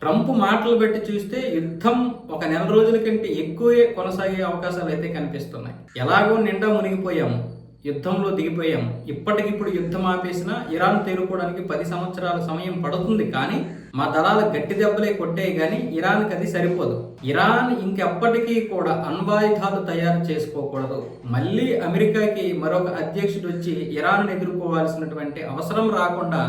Trump మాటలు బట్టి చూస్తే యుద్ధం ఒక నెల రోజుల కంటే ఎక్కువే కొనసాగే అవకాశాలు అయితే కనిపిస్తున్నాయి. ఎలాగో నిండా మునిగిపోయాము, యుద్ధంలో దిగిపోయాం. ఇప్పటికిప్పుడు యుద్ధం ఆపేసినా ఇరాన్ తేరుకోవడానికి 10 సంవత్సరాల సమయం పడుతుంది. కానీ మా దళాల గట్టి దెబ్బలే కొట్టాయి కానీ ఇరాన్కి అది సరిపోదు. ఇరాన్ ఇంకెప్పటికీ కూడా అణ్వాయుధాలు తయారు చేసుకోకూడదు. మళ్ళీ అమెరికాకి మరొక అధ్యక్షుడు వచ్చి ఇరాన్ ఎదుర్కోవాల్సినటువంటి అవసరం రాకుండా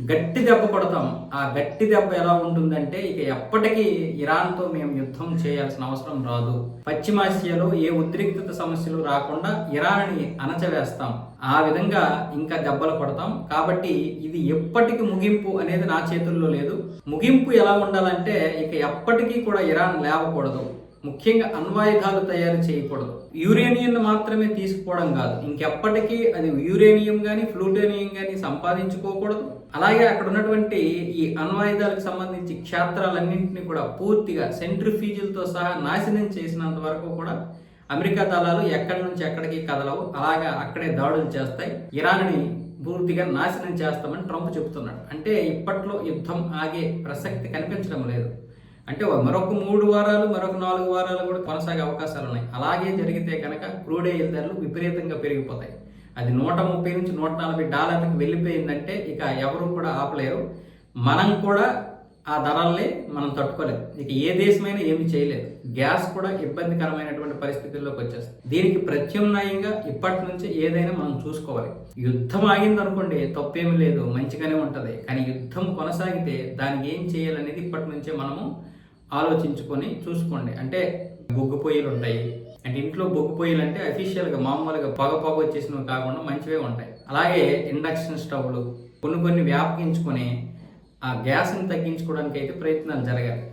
గట్టి దెబ్బ కొడతాం. ఆ గట్టి దెబ్బ ఎలా ఉంటుందంటే ఇక ఎప్పటికీ ఇరాన్తో మేము యుద్ధం చేయాల్సిన అవసరం రాదు. పశ్చిమాసియాలో ఏ ఉద్రిక్తత సమస్యలు రాకుండా ఇరాన్ని అణచవేస్తాం. ఆ విధంగా ఇంకా దెబ్బలు కొడతాం. కాబట్టి ఇది ఎప్పటికి ముగింపు అనేది నా చేతుల్లో లేదు. ముగింపు ఎలా ఉండాలంటే ఇక ఎప్పటికీ కూడా ఇరాన్ లేవకూడదు. ముఖ్యంగా అణ్వాయుధాలు తయారు చేయకూడదు. యురేనియం మాత్రమే తీసుకోవడం కాదు, ఇంకెప్పటికీ అది యురేనియం కానీ ప్లూటోనియం కానీ సంపాదించుకోకూడదు. అలాగే అక్కడ ఉన్నటువంటి ఈ అణ్వాయుధాలకు సంబంధించి క్షేత్రాలన్నింటినీ కూడా పూర్తిగా సెంట్రిఫ్యూజులతో సహా నాశనం చేసినంత వరకు కూడా అమెరికా దళాలు ఎక్కడి నుంచి ఎక్కడికి కదలవు. అలాగా అక్కడే దాడులు చేస్తాయి. ఇరాన్ని పూర్తిగా నాశనం చేస్తామని ట్రంప్ చెబుతున్నాడు. అంటే ఇప్పట్లో యుద్ధం ఆగే ప్రసక్తి కనిపించడం లేదు. అంటే మరొక 3 వారాలు మరొక 4 వారాలు కూడా కొనసాగే అవకాశాలు ఉన్నాయి. అలాగే జరిగితే కనుక క్రూడ్ ఆయిల్ ధరలు విపరీతంగా పెరిగిపోతాయి. అది $130 నుంచి $140 వెళ్ళిపోయిందంటే ఇక ఎవరు కూడా ఆపలేరు. మనం కూడా ఆ ధరల్ని మనం తట్టుకోలేదు. ఇక ఏ దేశమైనా ఏమి చేయలేదు. గ్యాస్ కూడా ఇబ్బందికరమైనటువంటి పరిస్థితుల్లోకి వచ్చేస్తుంది. దీనికి ప్రత్యామ్నాయంగా ఇప్పటి నుంచి ఏదైనా మనం చూసుకోవాలి. యుద్ధం ఆగిందనుకోండి తప్పేమీ లేదు, మంచిగానే ఉంటుంది. కానీ యుద్ధం కొనసాగితే దానికి ఏం చేయాలనేది ఇప్పటి నుంచే మనము ఆలోచించుకొని చూసుకోండి. అంటే బొగ్గు పొయ్యిలు ఉంటాయి. అంటే ఇంట్లో బొగ్గు పొయ్యిలు అంటే అఫీషియల్గా మామూలుగా పొగ వచ్చేసినవి కాకుండా మంచివే ఉంటాయి. అలాగే ఇండక్షన్ స్టవ్లు కొన్ని వ్యాపకించుకొని ఆ గ్యాస్ని తగ్గించుకోవడానికి అయితే ప్రయత్నాలు జరగాలి.